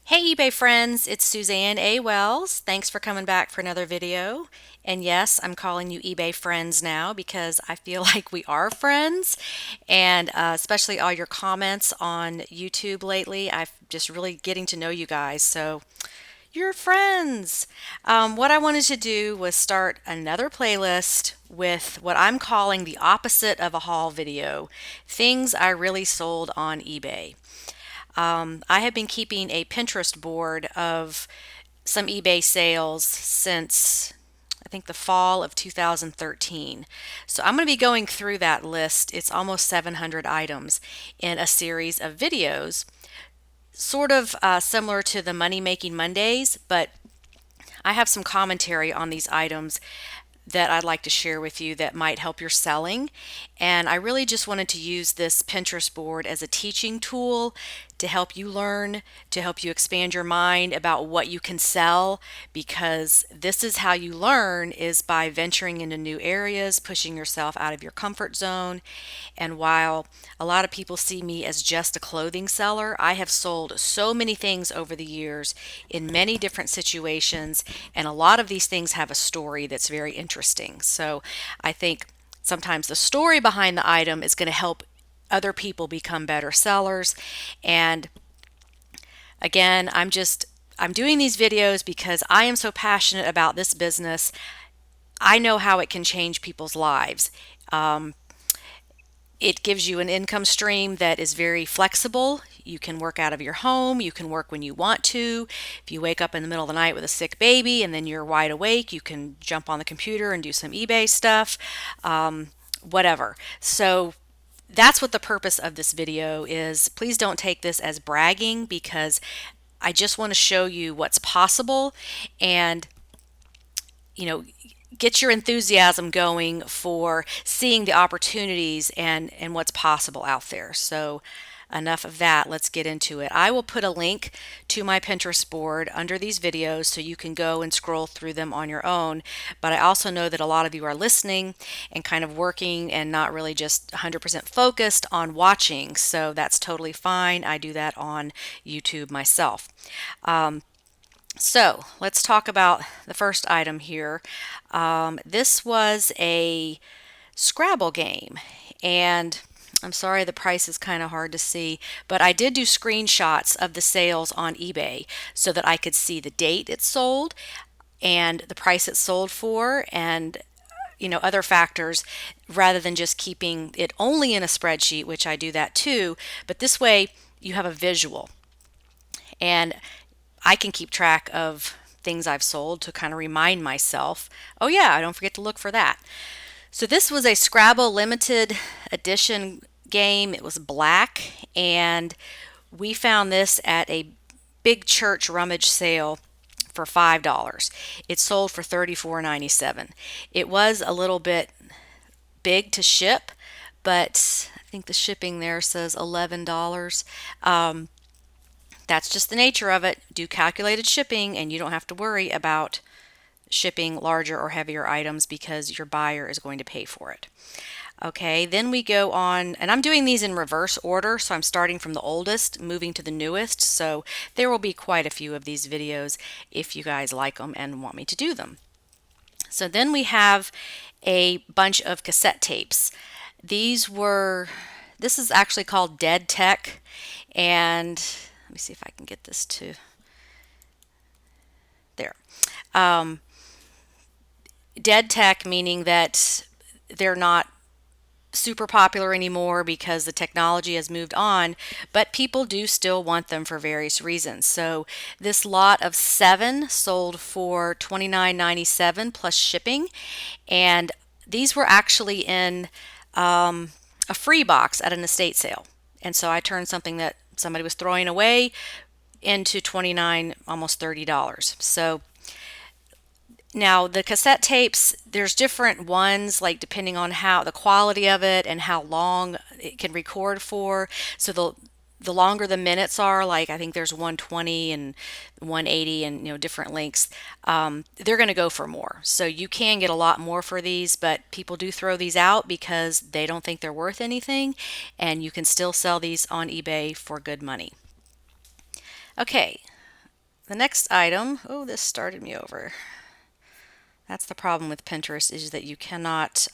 Hey eBay friends, it's Suzanne A. Wells. Thanks for coming back for another video. And yes, I'm calling you eBay friends now because I feel like we are friends. And especially all your comments on YouTube lately, I've just really getting to know you guys. So you're friends. What I wanted to do was start another playlist with what I'm calling the opposite of a haul video, things I really sold on eBay. I have been keeping a Pinterest board of some eBay sales since I think the fall of 2013. So I'm going to be going through that list. It's almost 700 items in a series of videos, sort of similar to the Money Making Mondays, but I have some commentary on these items that I'd like to share with you that might help your selling. And I really just wanted to use this Pinterest board as a teaching tool to help you learn, to help you expand your mind about what you can sell, because this is how you learn is by venturing into new areas, pushing yourself out of your comfort zone. And while a lot of people see me as just a clothing seller, I have sold so many things over the years in many different situations, and a lot of these things have a story that's very interesting. So I think sometimes the story behind the item is going to help other people become better sellers. And again, I'm doing these videos because I am so passionate about this business. I know how it can change people's lives. It gives you an income stream that is very flexible. You can work out of your home. You can work when you want to. If you wake up in the middle of the night with a sick baby and then you're wide awake, you can jump on the computer and do some eBay stuff, whatever. So that's what the purpose of this video is. Please don't take this as bragging because I just want to show you what's possible and, you know, get your enthusiasm going for seeing the opportunities and what's possible out there. So enough of that. Let's get into it. I will put a link to my Pinterest board under these videos so you can go and scroll through them on your own. But I also know that a lot of you are listening and kind of working and not really just 100% focused on watching. So that's totally fine. I do that on YouTube myself. So let's talk about the first item here. This was a Scrabble game, and I'm sorry the price is kind of hard to see, but I did do screenshots of the sales on eBay so that I could see the date it sold and the price it sold for and other factors rather than just keeping it only in a spreadsheet, which I do that too, but this way you have a visual. And I can keep track of things I've sold to kind of remind myself, oh yeah, I don't forget to look for that. So this was a Scrabble limited edition game. It was black, and we found this at a big church rummage sale for $5. It sold for $34.97. It was a little bit big to ship, but I think the shipping there says $11. That's just the nature of it. Do calculated shipping, and you don't have to worry about shipping larger or heavier items because your buyer is going to pay for it. Okay, then we go on, and I'm doing these in reverse order, so I'm starting from the oldest, moving to the newest, so there will be quite a few of these videos if you guys like them and want me to do them. So then we have a bunch of cassette tapes. This is actually called Dead Tech, and let me see if I can get this to there. Dead tech meaning that they're not super popular anymore because the technology has moved on, but people do still want them for various reasons. So this lot of 7 sold for $29.97 plus shipping, and these were actually in a free box at an estate sale. And so I turned something that somebody was throwing away into $29, almost $30. So now the cassette tapes, there's different ones, like depending on how the quality of it and how long it can record for. So the longer the minutes are, like I think there's 120 and 180 and different lengths, they're going to go for more. So you can get a lot more for these, but people do throw these out because they don't think they're worth anything, and you can still sell these on eBay for good money. Okay, the next item, oh, this started me over. That's the problem with Pinterest, is that you cannot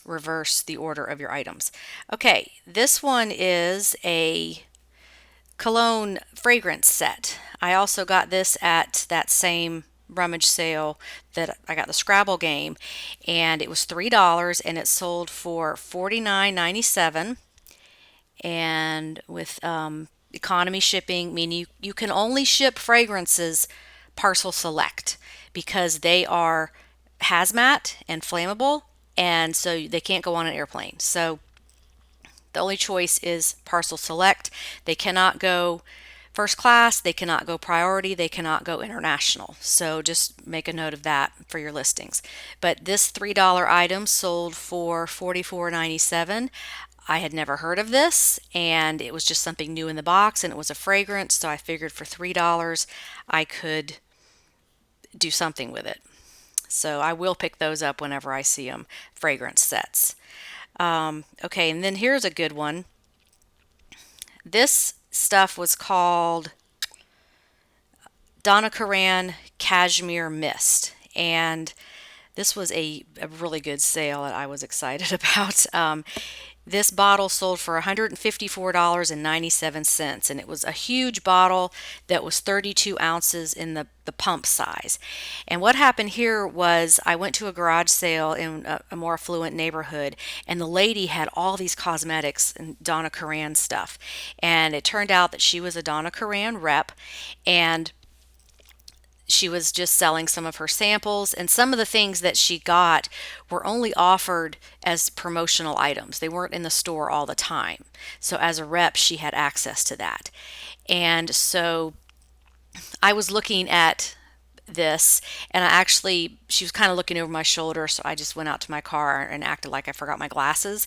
reverse the order of your items. Okay, this one is a cologne fragrance set. I also got this at that same rummage sale that I got the Scrabble game, and it was $3 and it sold for $49.97. And with economy shipping, meaning you can only ship fragrances parcel select because they are hazmat and flammable, and so they can't go on an airplane. So the only choice is parcel select. They cannot go first class, they cannot go priority, they cannot go international. So just make a note of that for your listings. But this $3 item sold for $44.97. I had never heard of this, and it was just something new in the box, and it was a fragrance, so I figured for $3 I could do something with it. So I will pick those up whenever I see them, fragrance sets. Okay, and then here's a good one. This stuff was called Donna Karan Cashmere Mist, and this was a really good sale that I was excited about. This bottle sold for $154.97, and it was a huge bottle that was 32 ounces in the pump size. And what happened here was I went to a garage sale in a more affluent neighborhood, and the lady had all these cosmetics and Donna Karan stuff. And it turned out that she was a Donna Karan rep, and she was just selling some of her samples, and some of the things that she got were only offered as promotional items. They weren't in the store all the time. So as a rep, she had access to that. And so I was looking at this, and she was kind of looking over my shoulder, so I just went out to my car and acted like I forgot my glasses,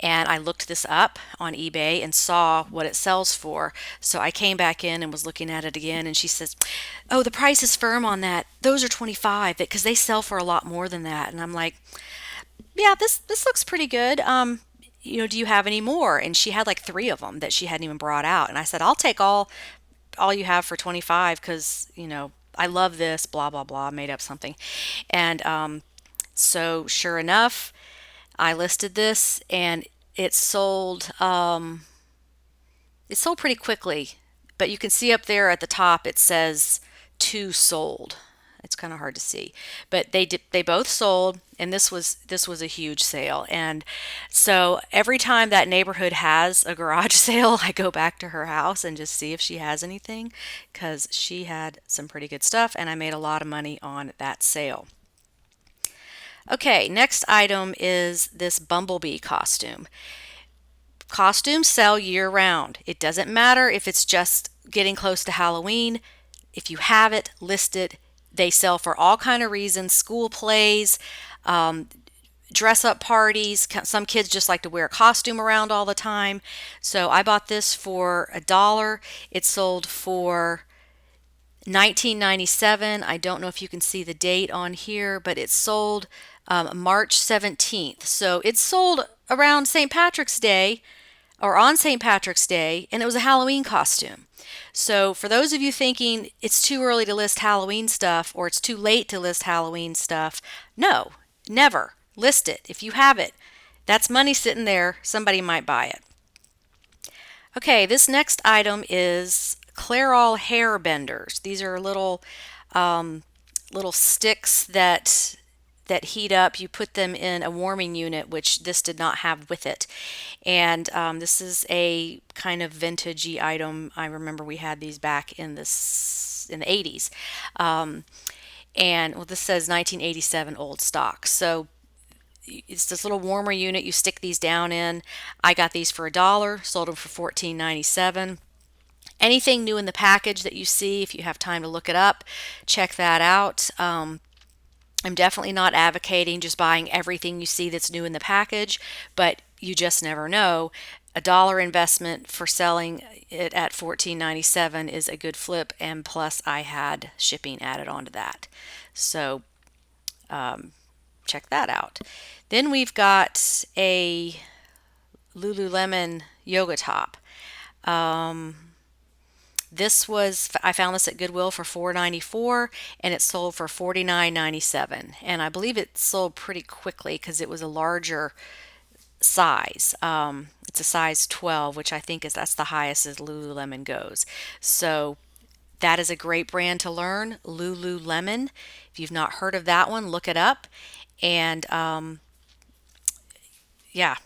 and I looked this up on eBay and saw what it sells for. So I came back in and was looking at it again, and she says, "Oh, the price is firm on that. Those are 25 because they sell for a lot more than that." And I'm like, "Yeah, this looks pretty good. Do you have any more?" And she had like 3 of them that she hadn't even brought out, and I said, "I'll take all you have for 25 because, I love this, blah, blah, blah," made up something. And so sure enough, I listed this, and it sold pretty quickly. But you can see up there at the top, it says 2 sold. It's kind of hard to see, but they both sold, and this was a huge sale. And so every time that neighborhood has a garage sale, I go back to her house and just see if she has anything, because she had some pretty good stuff, and I made a lot of money on that sale. Okay, next item is this bumblebee costume. Costumes sell year round. It doesn't matter if it's just getting close to Halloween. If you have it, list it. They sell for all kind of reasons: school plays, dress up parties. Some kids just like to wear a costume around all the time. So I bought this for $1. It sold for $19.97. I don't know if you can see the date on here, but it sold March 17th. So it sold around St. Patrick's Day, or on St. Patrick's Day, and it was a Halloween costume. So for those of you thinking it's too early to list Halloween stuff, or it's too late to list Halloween stuff, no, never. List it. If you have it, that's money sitting there. Somebody might buy it. Okay, this next item is Clairol hair benders. These are little sticks that heat up. You put them in a warming unit, which this did not have with it. And this is a kind of vintagey item. I remember we had these back in the 80s. And well, this says 1987 old stock. So it's this little warmer unit you stick these down in. I got these for $1, sold them for $14.97. Anything new in the package that you see, if you have time to look it up, check that out. I'm definitely not advocating just buying everything you see that's new in the package, but you just never know. $1 investment for selling it at $14.97 is a good flip, and plus I had shipping added onto that. So check that out. Then we've got a Lululemon yoga top. I found this at Goodwill for $4.94 and it sold for $49.97. And I believe it sold pretty quickly because it was a larger size. It's a size 12, which I think that's the highest as Lululemon goes. So that is a great brand to learn, Lululemon. If you've not heard of that one, look it up. And yeah,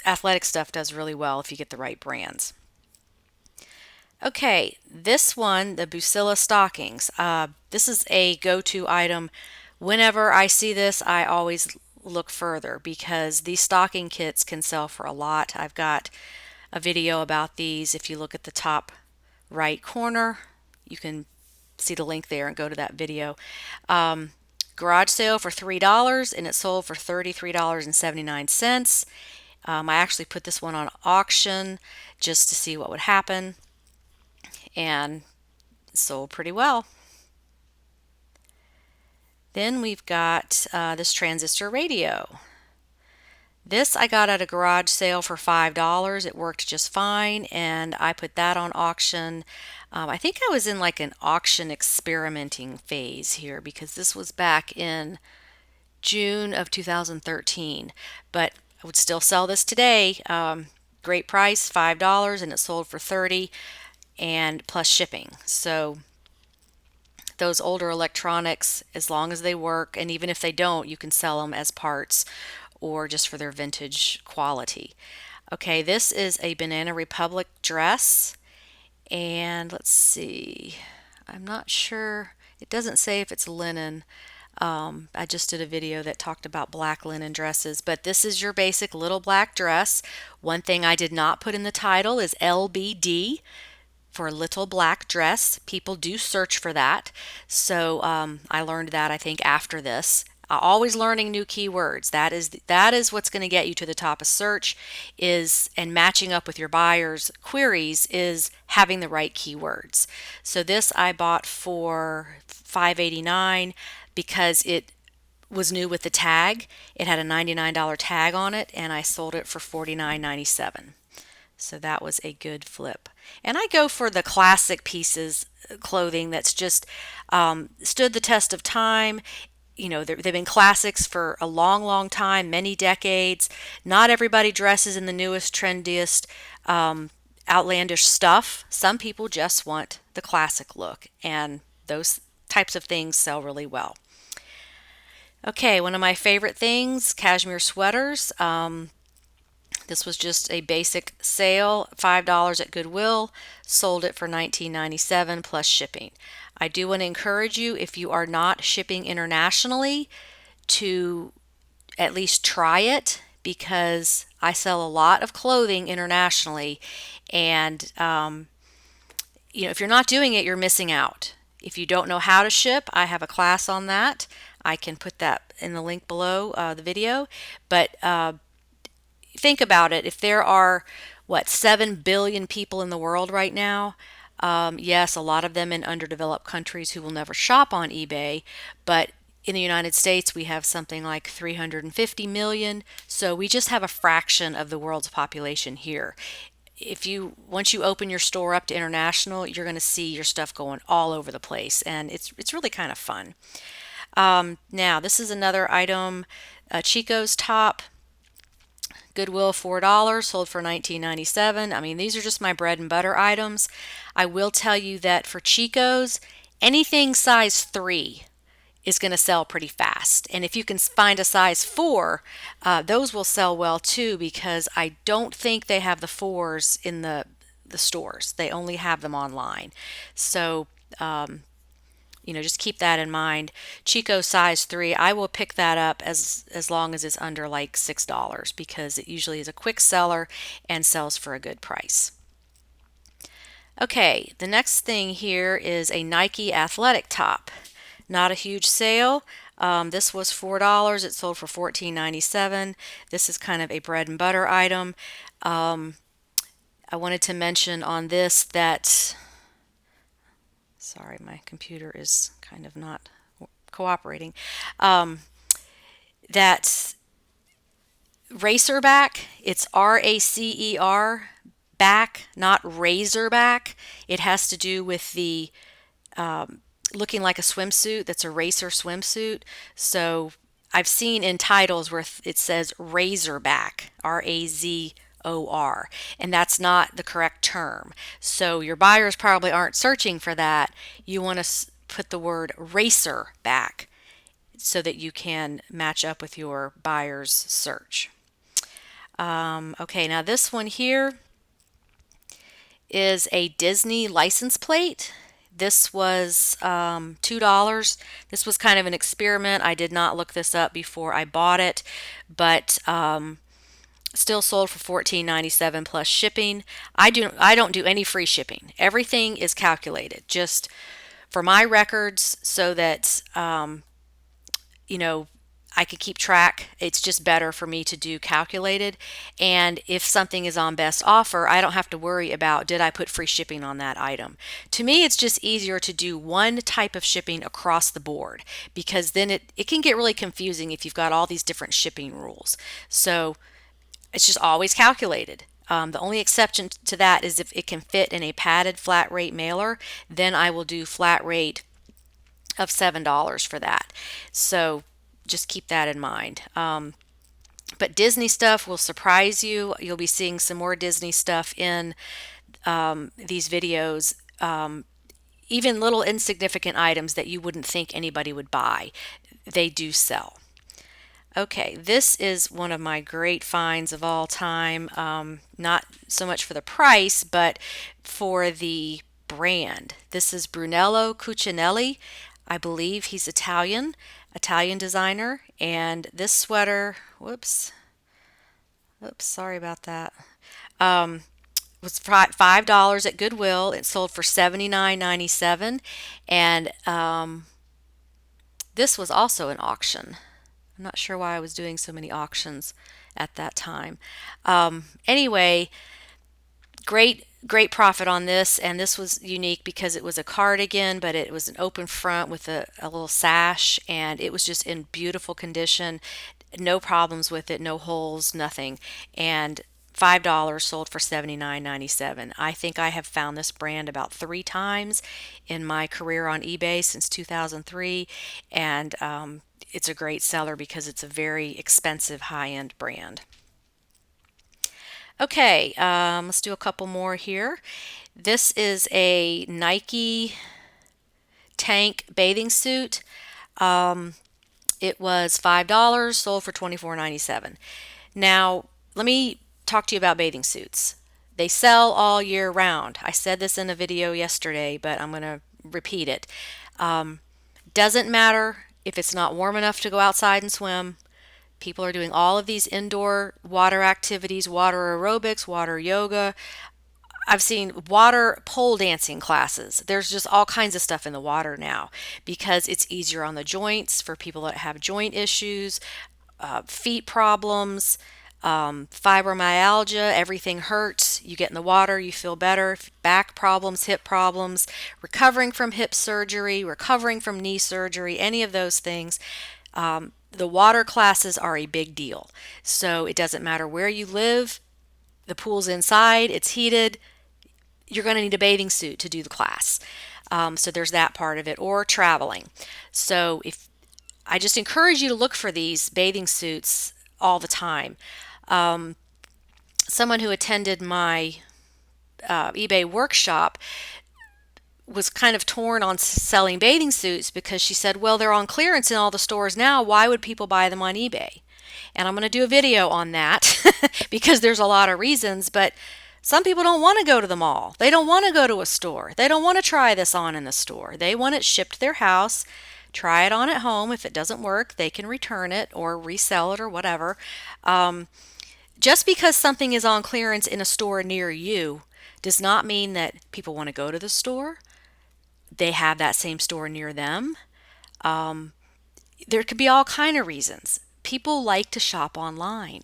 athletic stuff does really well if you get the right brands. Okay, this one, the basilis stockings. This is a go-to item. Whenever I see this, I always look further because these stocking kits can sell for a lot. I've got a video about these. If you look at the top right corner, you can see the link there and go to that video. Garage sale for $3 and it sold for $33.79. I actually put this one on auction just to see what would happen, and it sold pretty well. Then we've got this transistor radio. This I got at a garage sale for $5. It worked just fine, and I put that on auction. I think I was in like an auction experimenting phase here because this was back in June of 2013, but I would still sell this today. Great price, $5, and it sold for $30 and plus shipping. So those older electronics, as long as they work, and even if they don't, you can sell them as parts or just for their vintage quality. Okay, this is a Banana Republic dress, and let's see, I'm not sure, it doesn't say if it's linen. I just did a video that talked about black linen dresses, but this is your basic little black dress. One thing I did not put in the title is LBD for little black dress. People do search for that. So I learned that I think after this. Always learning new keywords. That is what's going to get you to the top of search, and matching up with your buyers' queries is having the right keywords. So this I bought for $5.89 because it was new with the tag. It had a $99 tag on it, and I sold it for $49.97. So that was a good flip. And I go for the classic pieces, clothing that's just stood the test of time. You know, they've been classics for a long, long time, many decades. Not everybody dresses in the newest, trendiest, outlandish stuff. Some people just want the classic look, and those types of things sell really well. Okay, one of my favorite things, cashmere sweaters. This was just a basic sale, $5 at Goodwill, sold it for $19.97 plus shipping. I do want to encourage you, if you are not shipping internationally, to at least try it, because I sell a lot of clothing internationally, and if you're not doing it, you're missing out. If you don't know how to ship, I have a class on that. I can put that in the link below the video, but think about it. If there are, 7 billion people in the world right now, yes, a lot of them in underdeveloped countries who will never shop on eBay, but in the United States, we have something like 350 million, so we just have a fraction of the world's population here. Once you open your store up to international, you're going to see your stuff going all over the place, and it's really kind of fun. Now, this is another item, Chicos top. Goodwill $4, sold for $19.97. I mean, these are just my bread and butter items. I will tell you that for Chicos, anything size 3 is going to sell pretty fast. And if you can find a size 4, those will sell well too, because I don't think they have the 4s in the stores. They only have them online. So just keep that in mind. Chico size 3, I will pick that up as long as it's under like $6, because it usually is a quick seller and sells for a good price. Okay, the next thing here is a Nike athletic top. Not a huge sale. This was $4. It sold for $14.97. This is kind of a bread and butter item. I wanted to mention on this that, sorry, my computer is kind of not cooperating, that Razorback, it's RACER, back, not Razorback. It has to do with the looking like a swimsuit that's a racer swimsuit. So I've seen in titles where it says Razorback, Razor, and that's not the correct term. So your buyers probably aren't searching for that. You want to put the word racer back so that you can match up with your buyer's search. Okay, now this one here is a Disney license plate. This was $2. This was kind of an experiment. I did not look this up before I bought it, but still sold for $14.97 plus shipping. I don't do any free shipping. Everything is calculated just for my records so that you know, I could keep track. It's just better for me to do calculated. And if something is on best offer, I don't have to worry about did I put free shipping on that item. To me, it's just easier to do one type of shipping across the board because then it can get really confusing if you've got all these different shipping rules. So it's just always calculated. The only exception to that is if it can fit in a padded flat rate mailer, then I will do flat rate of $7 for that. So just keep that in mind. But Disney stuff will surprise you. You'll be seeing some more Disney stuff in these videos. Even little insignificant items that you wouldn't think anybody would buy, they do sell. Okay, this is one of my great finds of all time. Not so much for the price, but for the brand. This is Brunello Cucinelli. I believe he's Italian designer. And this sweater, whoops, sorry about that, was $5 at Goodwill. It sold for $79.97. And this was also an auction. I'm not sure why I was doing so many auctions at that time. Anyway, great profit on this, and this was unique because it was a cardigan, but it was an open front with a little sash, and it was just in beautiful condition. No problems with it, no holes, nothing. And $5 sold for $79.97. I think I have found this brand about 3 times in my career on eBay since 2003, and it's a great seller because it's a very expensive high-end brand. Okay, let's do a couple more here. This is a Nike tank bathing suit. It was $5, sold for $24.97. Now, let me talk to you about bathing suits. They sell all year round. I said this in a video yesterday, but I'm going to repeat it. Doesn't matter if it's not warm enough to go outside and swim. People are doing all of these indoor water activities, water aerobics, water yoga. I've seen water pole dancing classes. There's just all kinds of stuff in the water now because it's easier on the joints for people that have joint issues, feet problems, fibromyalgia, everything hurts. You get in the water, you feel better. Back problems, hip problems, recovering from hip surgery, recovering from knee surgery, any of those things. The water classes are a big deal. So it doesn't matter where you live, the pool's inside, it's heated, you're going to need a bathing suit to do the class. So there's that part of it, or traveling. So if I just encourage you to look for these bathing suits all the time. Someone who attended my eBay workshop was kind of torn on selling bathing suits because she said, well, they're on clearance in all the stores now. Why would people buy them on eBay? And I'm going to do a video on that because there's a lot of reasons, but some people don't want to go to the mall. They don't want to go to a store. They don't want to try this on in the store. They want it shipped to their house, try it on at home. If it doesn't work, they can return it or resell it or whatever. Just because something is on clearance in a store near you does not mean that people want to go to the store. They have that same store near them. There could be all kind of reasons. People like to shop online,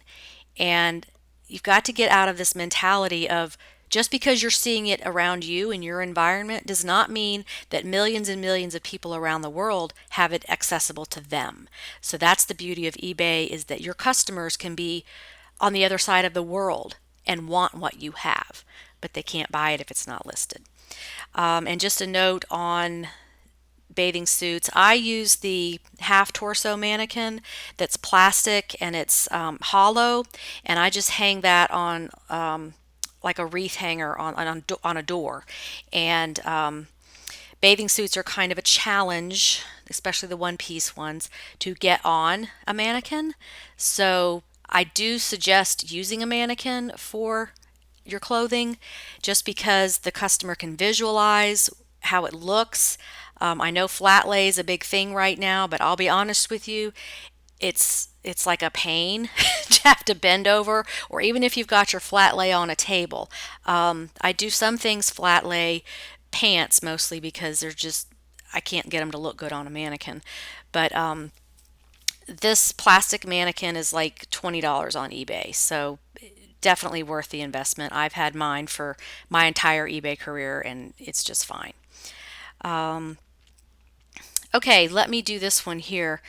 and you've got to get out of this mentality of just because you're seeing it around you in your environment does not mean that millions and millions of people around the world have it accessible to them. So that's the beauty of eBay, is that your customers can be on the other side of the world and want what you have. but they can't buy it if it's not listed. And just a note on bathing suits, I use the half torso mannequin that's plastic and it's hollow, and I just hang that on like a wreath hanger on a door. And bathing suits are kind of a challenge, especially the one-piece ones, to get on a mannequin. So I do suggest using a mannequin for your clothing just because the customer can visualize how it looks. I know flat lay is a big thing right now, but I'll be honest with you, it's like a pain to have to bend over, or even if you've got your flat lay on a table. I do some things flat lay, pants mostly because they're just, I can't get them to look good on a mannequin. But this plastic mannequin is like $20 on eBay, so definitely worth the investment. I've had mine for my entire eBay career and it's just fine. Okay, let me do this one here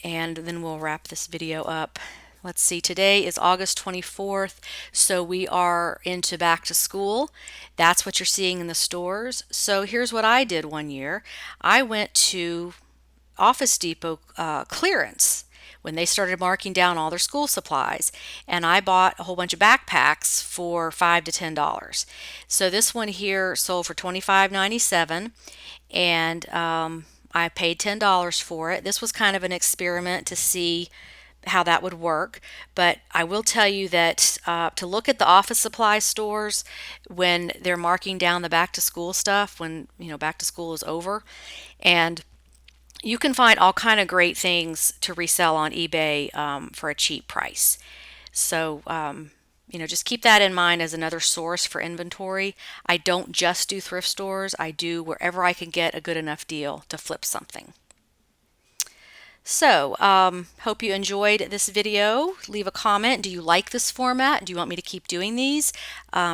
and then we'll wrap this video up. Let's see, today is August 24th, so we are into back to school. That's what you're seeing in the stores. So here's what I did one year. I went to Office Depot clearance when they started marking down all their school supplies, and I bought a whole bunch of backpacks for $5 to $10. So this one here sold for $25.97, and I paid $10 for it. This was kind of an experiment to see how that would work, but I will tell you that to look at the office supply stores when they're marking down the back to school stuff, when back to school is over, and you can find all kind of great things to resell on eBay for a cheap price. So just keep that in mind as another source for inventory. I don't just do thrift stores. I do wherever I can get a good enough deal to flip something. So, hope you enjoyed this video. Leave a comment. Do you like this format? Do you want me to keep doing these?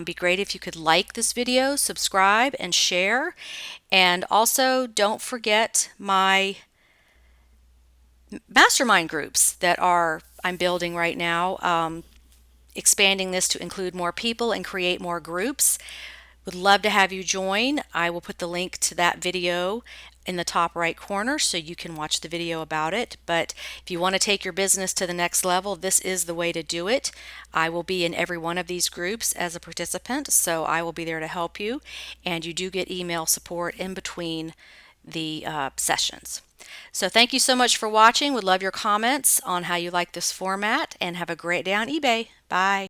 Be great if you could like this video, subscribe, and share. And also, don't forget my mastermind groups that I'm building right now, expanding this to include more people and create more groups. Would love to have you join. I will put the link to that video in the top right corner so you can watch the video about it. But if you want to take your business to the next level, this is the way to do it. I will be in every one of these groups as a participant, so I will be there to help you, and you do get email support in between the sessions. So thank you so much for watching. Would love your comments on how you like this format, and have a great day on eBay. Bye.